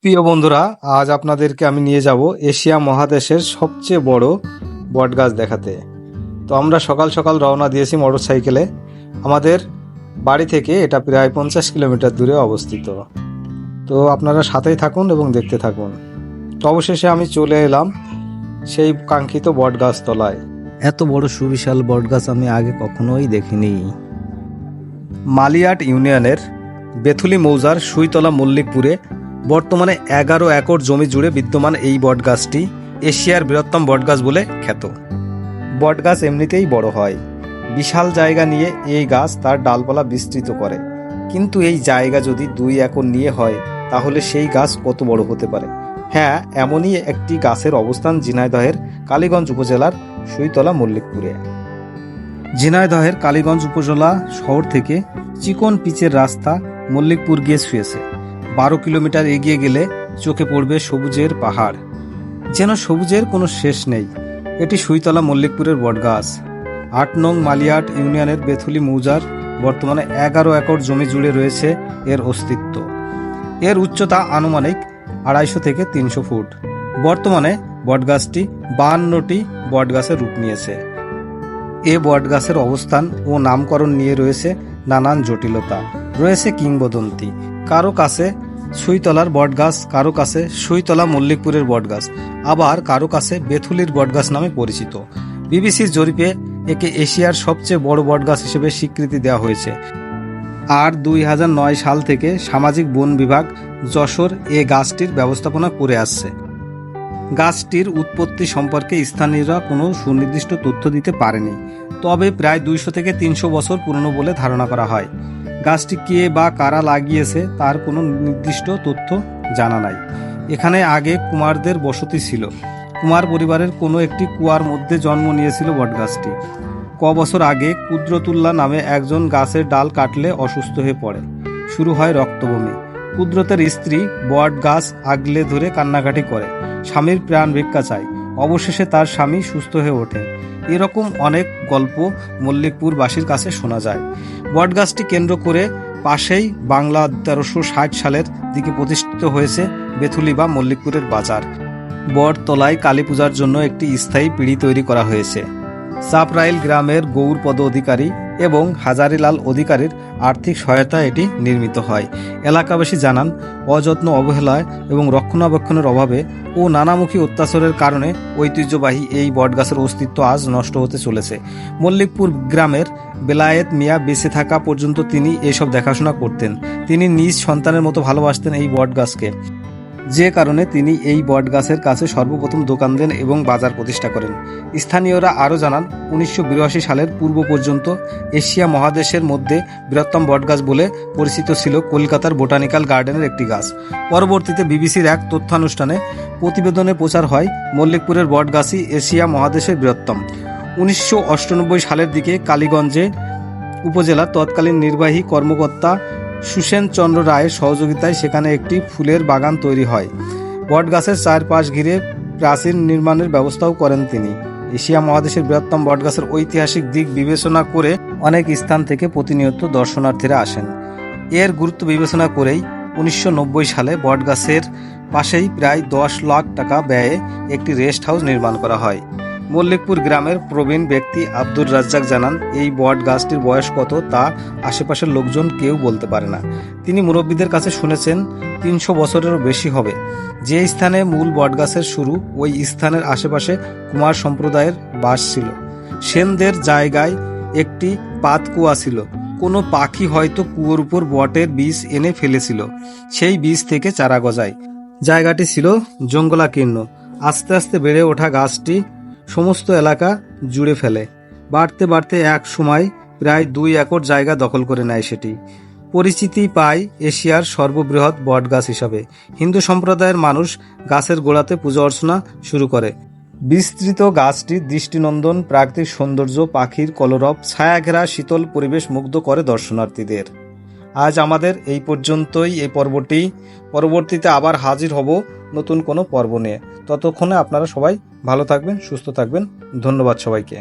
প্রিয় বন্ধুরা, আজ আপনাদেরকে আমি নিয়ে যাব এশিয়া মহাদেশের সবচেয়ে বড় বটগাছ দেখাতে। তো আমরা সকাল সকাল রওনা দিয়েছি মোটরসাইকেলে। আমাদের বাড়ি থেকে এটা প্রায় 50 কিলোমিটার দূরে অবস্থিত। তো আপনারা সাথেই থাকুন এবং দেখতে থাকুন। তো অবশেষে আমি চলে এলাম সেই কাঙ্ক্ষিত বটগাছ তলায়। এত বড় সুবিশাল বটগাছ আমি আগে কখনোই দেখিনি। মালিয়াট ইউনিয়নের বেথুলি মৌজার সুইতলা মল্লিকপুরে বর্তমানে 11 একর জমি জুড়ে বিদ্যমান এই বটগাছটি এশিয়ার বৃহত্তম বটগাছ বলে খ্যাত। বটগাছ এমনিতেই বড় হয়, বিশাল জায়গা নিয়ে এই গাছ তার ডালপালা বিস্তৃত করে। কিন্তু এই জায়গা যদি 2 একর নিয়ে হয় তাহলে সেই গাছ কত বড় হতে পারে। হ্যাঁ, এমনই একটি গাছের অবস্থান ঝিনাইদহের কালীগঞ্জ উপজেলার সুইতলা মল্লিকপুরে। ঝিনাইদহের কালীগঞ্জ উপজেলা শহর থেকে চিকন পিচের রাস্তা মল্লিকপুর গিয়ে শুয়েছে। 12 কিলোমিটার এগিয়ে গেলে চোখে পড়বে সবুজের পাহাড়, যেন সবুজের কোনো শেষ নেই। এটি সুইতলা মল্লিকপুরের বটগাছ। 8 নং মালিয়াট ইউনিয়নের বেথুলি মৌজার বর্তমানে 11 একর জমি জুড়ে রয়েছে এর অস্তিত্ব। এর উচ্চতা আনুমানিক 250 থেকে 300 ফুট। বর্তমানে বটগাছটি 52টি বটগাছের রূপ নিয়েছে। এ বটগাছের অবস্থান ও নামকরণ নিয়ে রয়েছে নানান জটিলতা, রয়েছে কিংবদন্তি। কারো কাছে সুইতলার বটগাছ, কারো কাছে সুইতলা মল্লিকপুরের বটগাছ, আবার কারো কাছে বেথুলির বটগাছ নামে পরিচিত। বিবিসির জরিপে একে এশিয়ার সবচেয়ে বড় বটগাছ হিসেবে স্বীকৃতি দেওয়া হয়েছে। আর 2009 সাল থেকে সামাজিক বন বিভাগ যশোর এ গাছটির ব্যবস্থাপনা করে আসছে। গাছটির উৎপত্তি সম্পর্কে স্থানীয়রা কোনো সুনির্দিষ্ট তথ্য দিতে পারেনি, তবে প্রায় 200 থেকে 300 বছর পুরনো বলে ধারণা করা হয়। গাছটি কে বা কারা লাগিয়েছে তার কোনো নির্দিষ্ট তথ্য জানা নাই। এখানে আগে কুমারদের বসতি ছিল। কুমার পরিবারের কোনো একটি কুয়ার মধ্যে জন্ম নিয়েছিল বটগাছটি। বছর আগে কুদরতুল্লাহ নামে একজন গাছের ডাল কাটলে অসুস্থ হয়ে পড়ে, শুরু হয় রক্তবমি। কুদরতের স্ত্রী বট গাছ আগলে ধরে কান্নাকাটি করে, স্বামীর প্রাণ ভিক্ষা চায়। অবশেষে তার স্বামী সুস্থ হয়ে ওঠে। এরকম অনেক গল্প মল্লিকপুরবাসীর কাছে শোনা যায়। বটগাছটি কেন্দ্র করে পাশেই বাংলা 1360 সালের দিকে প্রতিষ্ঠিত হয়েছে বেথুলি বা মল্লিকপুরের বাজার। বটতলায় কালী পূজার জন্য একটি স্থায়ী পিঁড়ি তৈরি করা হয়েছে। চাপরাইল গ্রামের গৌরপদ অধিকারী এবং হাজারিলাল অধিকারীর আর্থিক সহায়তায় এটি নির্মিত হয়। এলাকাবাসী জানান, অযত্ন, অবহেলায় এবং রক্ষণাবেক্ষণের অভাবে ও নানামুখী অত্যাচারের কারণে ঐতিহ্যবাহী এই বটগাছের অস্তিত্ব আজ নষ্ট হতে চলেছে। মল্লিকপুর গ্রামের বেলায়েত মিয়া বেঁচে থাকা পর্যন্ত তিনি এসব দেখাশোনা করতেন। তিনি নিজ সন্তানের মতো ভালোবাসতেন এই বটগাছকে, যে কারণে তিনি এই বটগাছের কাছে সর্বপ্রথম দোকান দেন এবং বাজার প্রতিষ্ঠা করেন। স্থানীয়রা আরও জানান, 1982 সালের পূর্ব পর্যন্ত এশিয়া মহাদেশের মধ্যে বৃহত্তম বটগাছ বলে পরিচিত ছিল কলকাতার বোটানিক্যাল গার্ডেনের একটি গাছ। পরবর্তীতে বিবিসির এক তথ্যানুষ্ঠানে প্রতিবেদনে প্রচার হয় মল্লিকপুরের বটগাছই এশিয়া মহাদেশের বৃহত্তম। 1998 সালের দিকে কালীগঞ্জে উপজেলার তৎকালীন নির্বাহী কর্মকর্তা সুসেন চন্দ্র রায়ের সহযোগিতায় সেখানে একটি ফুলের বাগান তৈরি হয়। বটগাছের চারপাশ ঘিরে প্রাচীর নির্মাণের ব্যবস্থাও করেন তিনি। এশিয়া মহাদেশের বৃহত্তম বটগাছের ঐতিহাসিক দিক বিবেচনা করে অনেক স্থান থেকে প্রতিনিয়ত দর্শনার্থীরা আসেন। এর গুরুত্ব বিবেচনা করেই 1990 সালে বটগাছের পাশেই প্রায় 10 লাখ টাকা ব্যয়ে একটি রেস্ট হাউস নির্মাণ করা হয়। মল্লিকপুর গ্রামের প্রবীণ ব্যক্তি আব্দুর রাজ্জাক জানান, এই বট গাছটির বয়স কত তা আশেপাশের লোকজন কেউ বলতে পারে না। তিনি মুরব্বীদের কাছে শুনেছেন 300 বছরেরও বেশি হবে। যে স্থানে মূল বটগাছের শুরু, ওই স্থানের আশেপাশে কুমার সম্প্রদায়ের বাস ছিল। সেনদের জায়গায় একটি পাতকুয়া ছিল। কোনো পাখি হয়তো কুয়োর উপর বটের বীজ এনে ফেলেছিল, সেই বীজ থেকে চারা গজায়। জায়গাটি ছিল জঙ্গলাকীর্ণ। আস্তে আস্তে বেড়ে ওঠা গাছটি সমস্ত এলাকা জুড়ে ফেলে। বাড়তে বাড়তে এক সময় প্রায় 2 একর জায়গা দখল করে নেয়। সেটি পরিচিতি পায় এশিয়ার সর্ববৃহৎ বটগাছ হিসাবে। হিন্দু সম্প্রদায়ের মানুষ গাছের গোড়াতে পূজা অর্চনা শুরু করে। বিস্তৃত গাছটির দৃষ্টিনন্দন প্রাকৃতিক সৌন্দর্য, পাখির কলরব, ছায়াঘেরা শীতল পরিবেশ মুগ্ধ করে দর্শনার্থীদের। আজ আমাদের এই পর্যন্তই এই পর্বটি। পরবর্তীতে আবার হাজির হব নতুন কোনো পর্ব নিয়ে। ততক্ষণে আপনারা সবাই ভালো থাকবেন, সুস্থ থাকবেন। ধন্যবাদ সবাইকে।